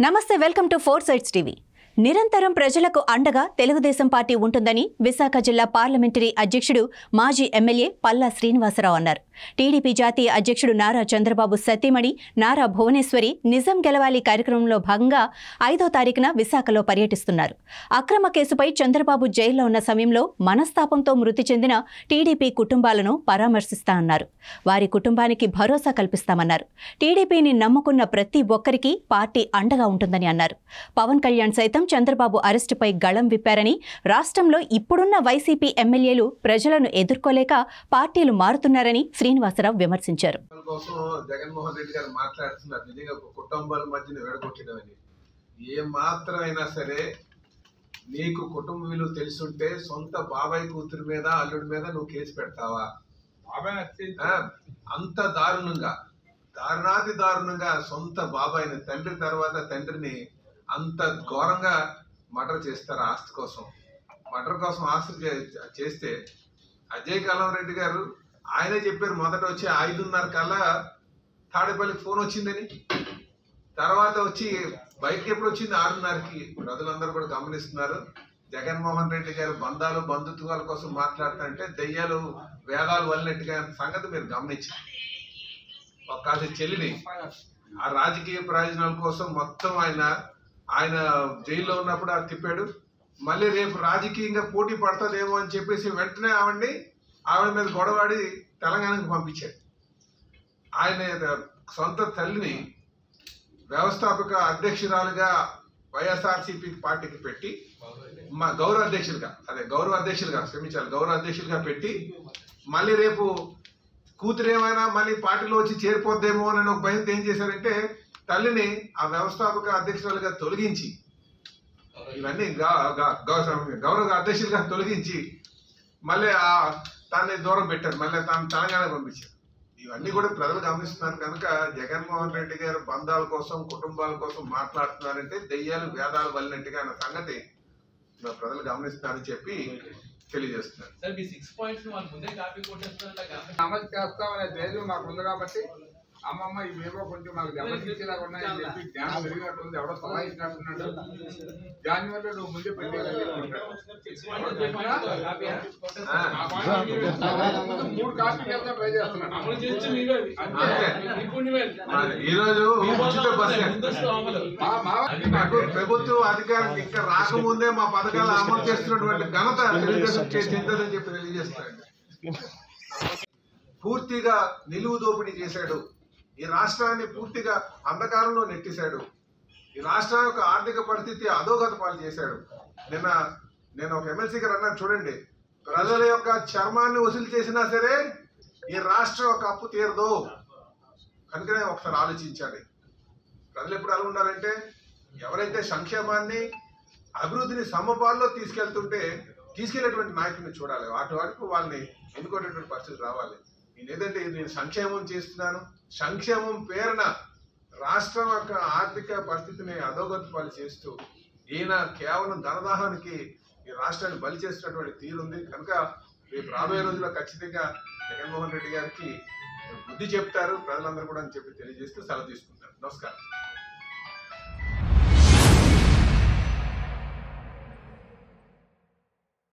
నమస్తే, welcome to 4 sides TV. నిరంతరం ప్రజలకు అండగా తెలుగుదేశం పార్టీ ఉంటుందని విశాఖ జిల్లా పార్లమెంటరీ అధ్యక్షుడు మాజీ ఎమ్మెల్యే పల్లా శ్రీనివాసరావు అన్నారు. టీడీపీ జాతీయ అధ్యక్షుడు నారా చంద్రబాబు సతీమణి నారా భువనేశ్వరి నిజం గెలవాలి కార్యక్రమంలో భాగంగా 5వ తారీఖున విశాఖలో పర్యటిస్తున్నారు. అక్రమ కేసుపై చంద్రబాబు జైల్లో ఉన్న సమయంలో మనస్తాపంతో మృతి చెందిన టీడీపీ కుటుంబాలను పరామర్శిస్తామన్నారు. వారి కుటుంబానికి భరోసా కల్పిస్తామన్నారు. టీడీపీని నమ్ముకున్న ప్రతి ఒక్కరికి పార్టీ అండగా ఉంటుందని అన్నారు. పవన్ కళ్యాణ్ సైతం చంద్రబాబు అరెస్టుపై గళం విప్పారని, రాష్ట్రంలో ఇప్పుడున్న వైసీపీ ఎమ్మెల్యేలు ప్రజలను ఎదుర్కోలేక పార్టీలు మారుతున్నారని శ్రీనివాసరావు విమర్శించారు. జగన్మోహన్ రెడ్డి గారు మాట్లాడుతున్నారు నిజంగా కుటుంబాల మధ్యన విడగొట్టడమని. ఏ మాత్రమైనా సరే నీకు కుటుంబ విలువ తెలుసుంటే సొంత బాబాయ్ కూతురు మీద అల్లుడి మీద నువ్వు కేసు పెడతావా? అంత దారుణాతి దారుణంగా సొంత బాబాయిని, తండ్రి తర్వాత తండ్రిని అంత ఘోరంగా మర్డర్ చేస్తారు ఆస్తి కోసం. మర్డర్ కోసం ఆస్తి చేస్తే అజయ్ కల్లం రెడ్డి గారు ఆయనే చెప్పారు, మొదట వచ్చి 5:30 కల్లా తాడేపల్లికి ఫోన్ వచ్చిందని. తర్వాత వచ్చి బయటకి ఎప్పుడు వచ్చింది 6:30కి. ప్రజలందరూ కూడా గమనిస్తున్నారు. జగన్మోహన్ రెడ్డి గారు బంధాలు బంధుత్వాల కోసం మాట్లాడుతుంటే దెయ్యాలు వేదాలు వల్లినట్టుగా సంగతి మీరు గమనించారు. కాదు చెల్లిని ఆ రాజకీయ ప్రయోజనాల కోసం మొత్తం ఆయన జైల్లో ఉన్నప్పుడు అది తిప్పాడు. మళ్ళీ రేపు రాజకీయంగా పోటీ పడుతుందేమో అని చెప్పేసి వెంటనే ఆవిడ మీద గొడవాడి తెలంగాణకు పంపించాడు. ఆయన సొంత తల్లిని వ్యవస్థాపక అధ్యక్షురాలుగా వైఎస్ఆర్సీపీ పార్టీకి పెట్టి గౌరవ అధ్యక్షులుగా పెట్టి మళ్ళీ రేపు కూతురు ఏమైనా మళ్ళీ పార్టీలో వచ్చి చేరిపోద్దేమో అని ఒక భయంతో ఏం చేశారంటే తల్లిని ఆ వ్యవస్థాపక అధ్యక్షురాలుగా తొలగించి, ఇవన్నీ గౌరవ అధ్యక్షులుగా తొలగించి మళ్ళీ తాన్ని దూరం పెట్టారు. మళ్ళీ తాను తెలంగాణ పంపించారు. ఇవన్నీ కూడా ప్రజలు గమనిస్తున్నారు. కనుక జగన్మోహన్ రెడ్డి గారు బంధాల కోసం కుటుంబాల కోసం మాట్లాడుతున్నారంటే దెయ్యాలు వేదాలు వల్లినట్టుగా అన్న సంగతి ప్రజలు గమనిస్తున్నారని చెప్పి తెలియజేస్తున్నారు. అమలు చేస్తామనే ధైర్యం మాకు ఉంది కాబట్టి అమ్మమ్మ ఇవేవో కొంచెం మాకు దెబ్బతిచ్చేలాగా ఉన్నాయని చెప్పి జ్ఞానం పెరిగినట్టుంది. ఎవడో సలహా ఇచ్చినట్టున్నాడు. దానివల్ల నువ్వు ముందే పెట్టేయాలని 3 కాపీలు వెళ్తా ట్రై చేస్తున్నాను. ఈరోజు ప్రభుత్వ అధికారం ఇంకా రాకముందే మా పథకాలు అమలు చేస్తున్నటువంటి ఘనత తెలుగుదేశం చెందని చెప్పి తెలియజేస్తారండి. పూర్తిగా నిలువు దోపిడీ చేశాడు. ఈ రాష్ట్రాన్ని పూర్తిగా అంధకారంలో నెట్టేశాడు. ఈ రాష్ట్రం యొక్క ఆర్థిక పరిస్థితి అధోగతి పాలు చేశాడు. నేను ఒక ఎమ్మెల్సీ గారు అన్నారు, చూడండి, ప్రజల యొక్క చర్మాన్ని వసూలు చేసినా సరే ఈ రాష్ట్రం ఒక అప్పు తీరదు. కనుకనే ఒకసారి ఆలోచించాలి. ప్రజలు ఎప్పుడు అలా ఉండాలంటే ఎవరైతే సంక్షేమాన్ని అభివృద్ధిని సమపాల్లో తీసుకెళ్లేటువంటి నాయకుడిని చూడాలి. వాటి వరకు వాళ్ళని ఎన్నుకునేటువంటి పరిస్థితి రావాలి. నేనేదంటే నేను సంక్షేమం చేస్తున్నాను, సంక్షేమం పేరున రాష్ట్రం యొక్క ఆర్థిక పరిస్థితిని అధోగతి పాలు చేస్తూ ఈయన కేవలం ధనదాహానికి ఈ రాష్ట్రాన్ని బలి చేస్తున్నటువంటి తీరుంది. కనుక రేపు రాబోయే రోజుల్లో ఖచ్చితంగా జగన్మోహన్ రెడ్డి గారికి బుద్ధి చెప్తారు ప్రజలందరూ కూడా అని చెప్పి తెలియజేస్తూ సెలవు తీసుకుంటారు. నమస్కారం.